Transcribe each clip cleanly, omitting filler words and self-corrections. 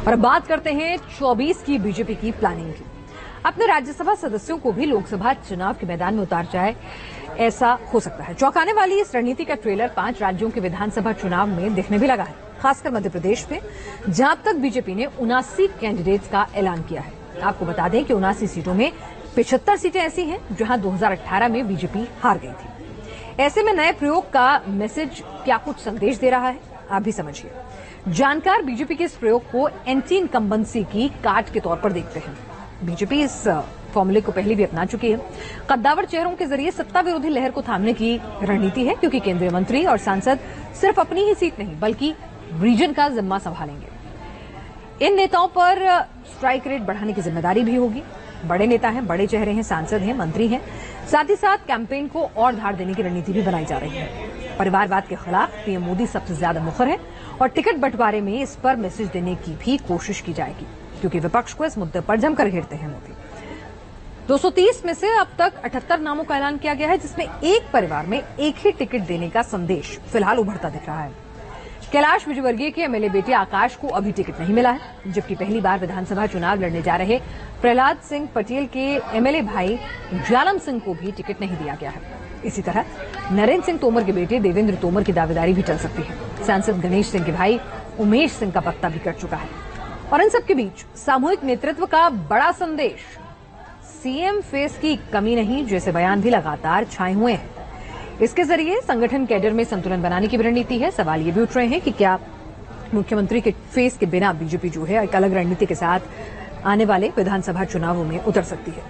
और अब बात करते हैं 24 की बीजेपी की प्लानिंग की। अपने राज्यसभा सदस्यों को भी लोकसभा चुनाव के मैदान में उतार जाए, ऐसा हो सकता है। चौंकाने वाली इस रणनीति का ट्रेलर 5 राज्यों के विधानसभा चुनाव में दिखने भी लगा है, खासकर मध्य प्रदेश में, जहां अब तक बीजेपी ने 79 कैंडिडेट्स का ऐलान किया है। आपको बता दें कि 79 सीटों में 75 सीटें ऐसी हैं जहां 2018 में बीजेपी हार गई थी। ऐसे में नए प्रयोग का मैसेज क्या कुछ संदेश दे रहा है, आप भी समझिए। जानकार बीजेपी के इस प्रयोग को एंटी इनकम्बेंसी की काट के तौर पर देखते हैं। बीजेपी इस फॉर्मूले को पहले भी अपना चुकी है। कद्दावर चेहरों के जरिए सत्ता विरोधी लहर को थामने की रणनीति है, क्योंकि केंद्रीय मंत्री और सांसद सिर्फ अपनी ही सीट नहीं बल्कि रीजन का जिम्मा संभालेंगे। इन नेताओं पर स्ट्राइक रेट बढ़ाने की जिम्मेदारी भी होगी। बड़े नेता हैं, बड़े चेहरे हैं, सांसद हैं, मंत्री हैं। साथ ही साथ कैंपेन को और धार देने की रणनीति भी बनाई जा रही है। परिवारवाद के खिलाफ पीएम मोदी सबसे ज्यादा मुखर है और टिकट बंटवारे में इस पर मैसेज देने की भी कोशिश की जाएगी, क्योंकि विपक्ष को इस मुद्दे पर जमकर घेरते हैं मोदी। 230 में से अब तक 78 नामों का ऐलान किया गया है, जिसमें एक परिवार में एक ही टिकट देने का संदेश फिलहाल उभरता दिख रहा है। कैलाश विजयवर्गीय के एमएलए बेटे आकाश को अभी टिकट नहीं मिला है, जबकि पहली बार विधानसभा चुनाव लड़ने जा रहे प्रहलाद सिंह पटेल के एमएलए भाई जालम सिंह को भी टिकट नहीं दिया गया है। इसी तरह नरेंद्र सिंह तोमर के बेटे देवेंद्र तोमर की दावेदारी भी चल सकती है। सांसद गणेश सिंह के भाई उमेश सिंह का पत्ता भी कट चुका है। और इन सबके बीच सामूहिक नेतृत्व का बड़ा संदेश, सीएम फेस की कमी नहीं जैसे बयान भी लगातार छाए हुए हैं। इसके जरिए संगठन कैडर में संतुलन बनाने की भी रणनीति है। सवाल ये भी उठ रहे हैं कि क्या मुख्यमंत्री के फेस के बिना बीजेपी जो है एक अलग रणनीति के साथ आने वाले विधानसभा चुनावों में उतर सकती है।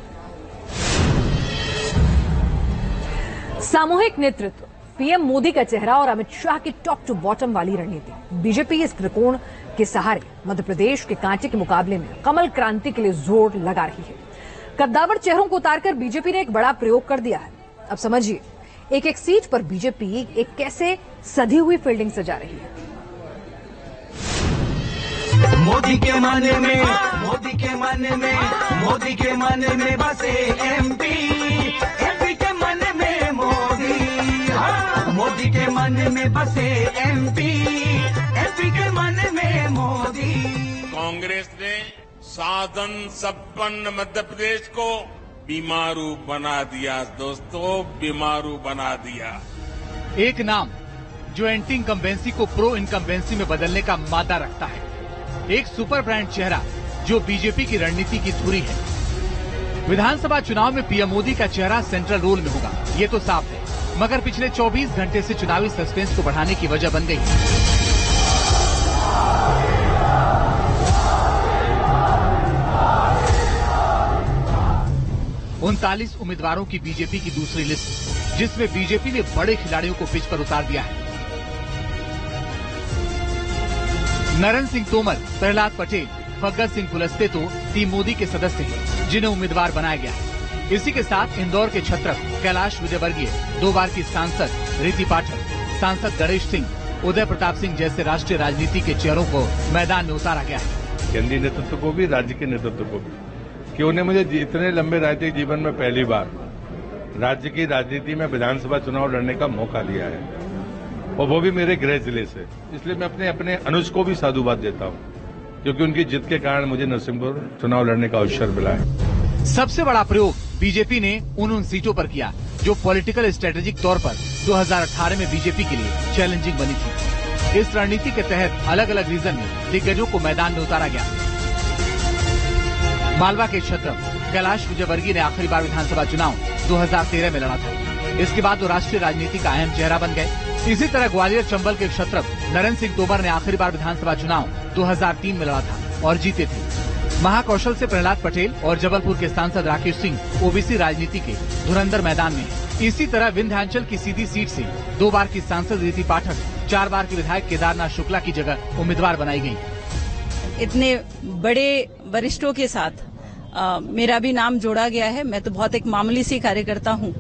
सामूहिक नेतृत्व, पीएम मोदी का चेहरा और अमित शाह की टॉप टू बॉटम वाली रणनीति। बीजेपी इस त्रिकोण के सहारे मध्य प्रदेश के कांटे के मुकाबले में कमल क्रांति के लिए जोर लगा रही है। कद्दावर चेहरों को उतारकर बीजेपी ने एक बड़ा प्रयोग कर दिया है। अब समझिए, एक एक सीट पर बीजेपी एक कैसे सधी हुई फील्डिंग सजा रही है। मोदी के माने में, मोदी के माने में, मोदी के माने में बसे एमपी, एमपी के माने में मोदी, मोदी के माने में बसे एमपी, एमपी के माने में मोदी। कांग्रेस ने साधन संपन्न मध्य प्रदेश को बीमारू बना दिया दोस्तों, बीमारू बना दिया। एक नाम जो एंटी इनकम्बेंसी को प्रो इनकम्बेंसी में बदलने का मादा रखता है। एक सुपर ब्रांड चेहरा जो बीजेपी की रणनीति की धुरी है। विधानसभा चुनाव में पीएम मोदी का चेहरा सेंट्रल रोल में होगा, ये तो साफ है, मगर पिछले 24 घंटे से चुनावी सस्पेंस को बढ़ाने की वजह बन गई। 39 उम्मीदवारों की बीजेपी की दूसरी लिस्ट, जिसमें बीजेपी ने बड़े खिलाड़ियों को पिच पर उतार दिया है। नरेंद्र सिंह तोमर, प्रहलाद पटेल, फग्गन सिंह कुलस्ते तो टीम मोदी के सदस्य हैं, जिन्हें उम्मीदवार बनाया गया है। इसी के साथ इंदौर के छत्रक कैलाश विजयवर्गीय, 2 बार की सांसद रीति पाठक, सांसद गणेश सिंह, उदय प्रताप सिंह जैसे राष्ट्रीय राजनीति के चेहरों को मैदान में उतारा गया है। केंद्रीय नेतृत्व को भी, राज्य के नेतृत्व को भी, कि उन्हें मुझे इतने लंबे राजनीतिक जीवन में पहली बार राज्य की राजनीति में विधानसभा चुनाव लड़ने का मौका दिया है, और वो भी मेरे गृह जिले से। इसलिए मैं अपने अनुज को भी साधुवाद देता हूं, क्योंकि उनकी जीत के कारण मुझे नरसिंहपुर चुनाव लड़ने का अवसर मिला है। सबसे बड़ा प्रयोग बीजेपी ने उन सीटों पर किया जो पॉलिटिकल स्ट्रेटेजिक तौर पर 2018 में बीजेपी के लिए चैलेंजिंग बनी थी। इस रणनीति के तहत अलग अलग रीजन में दिग्गजों को मैदान में उतारा गया। मालवा के छत्रक कैलाश विजयवर्गीय ने आखिरी बार विधानसभा चुनाव 2013 में लड़ा था। इसके बाद वो राष्ट्रीय राजनीति का अहम चेहरा बन गए। इसी तरह ग्वालियर चंबल के छत्रक नरेंद्र सिंह तोमर ने आखिरी बार विधानसभा चुनाव 2003 में लड़ा था और जीते थे। महाकौशल से प्रहलाद पटेल और जबलपुर के सांसद राकेश सिंह ओबीसी राजनीति के धुरंधर मैदान में हैं। इसी तरह विंध्याचल की सीधी सीट से 2 बार की सांसद रीति पाठक, 4 बार के विधायक केदारनाथ शुक्ला की जगह उम्मीदवार बनाई गई। इतने बड़े वरिष्ठों के साथ मेरा भी नाम जोड़ा गया है। मैं तो बहुत एक मामूली सी कार्यकर्ता हूं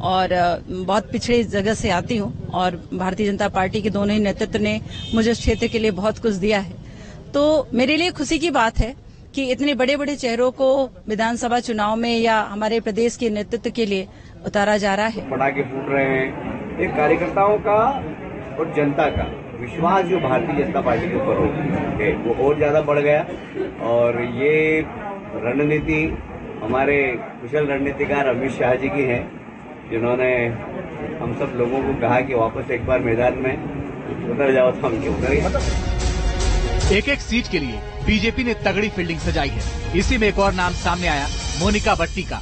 और बहुत पिछड़े जगह से आती हूं, और भारतीय जनता पार्टी के दोनों ही नेतृत्व ने मुझे इस क्षेत्र के लिए बहुत कुछ दिया है। तो मेरे लिए खुशी की बात है कि इतने बड़े बड़े चेहरों को विधानसभा चुनाव में या हमारे प्रदेश के नेतृत्व के लिए उतारा जा रहा है। पटाखे फूट रहे हैं, एक कार्यकर्ताओं का और जनता का विश्वास जो भारतीय जनता पार्टी के ऊपर है वो और ज्यादा बढ़ गया। और ये रणनीति हमारे कुशल रणनीतिकार अमित शाह जी की है, जिन्होंने हम सब लोगों को कहा कि वापस एक बार मैदान में उतर जाओ, तो हम उतर गए। एक एक सीट के लिए बीजेपी ने तगड़ी फील्डिंग सजाई है। इसी में एक और नाम सामने आया, मोनिका बट्टी का।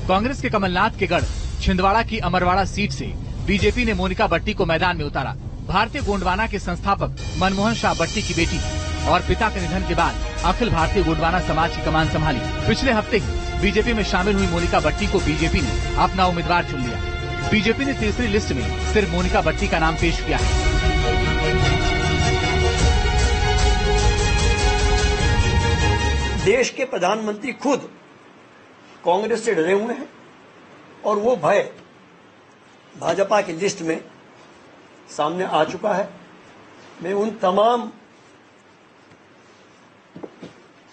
कांग्रेस के कमलनाथ के गढ़ छिंदवाड़ा की अमरवाड़ा सीट से बीजेपी ने मोनिका बट्टी को मैदान में उतारा। भारतीय गोंडवाना के संस्थापक मनमोहन शाह बट्टी की बेटी और पिता के निधन के बाद अखिल भारतीय गोंडवाना समाज की कमान संभाली। पिछले हफ्ते ही बीजेपी में शामिल हुई मोनिका बट्टी को बीजेपी ने अपना उम्मीदवार चुन लिया। बीजेपी ने तीसरी लिस्ट में सिर्फ मोनिका बट्टी का नाम पेश किया है। देश के प्रधानमंत्री खुद कांग्रेस से डरे हुए हैं और वो भय भाजपा की लिस्ट में सामने आ चुका है। मैं उन तमाम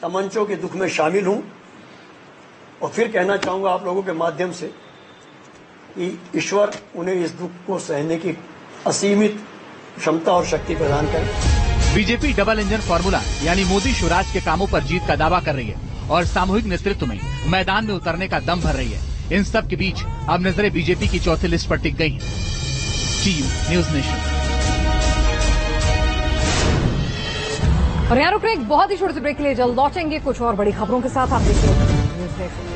तमंचों के दुख में शामिल हूं और फिर कहना चाहूंगा आप लोगों के माध्यम से कि ईश्वर उन्हें इस दुख को सहने की असीमित क्षमता और शक्ति प्रदान करे। बीजेपी डबल इंजन फॉर्मूला यानी मोदी शिवराज के कामों पर जीत का दावा कर रही है और सामूहिक नेतृत्व में मैदान में उतरने का दम भर रही है। इन सब के बीच अब नजरें बीजेपी की चौथी लिस्ट पर टिक गई हैं। Team news nation. और यहाँ रुक रहे एक बहुत ही छोटे से ब्रेक के लिए, जल्द लौटेंगे कुछ और बड़ी खबरों के साथ। आप देखिए न्यूज नेशन।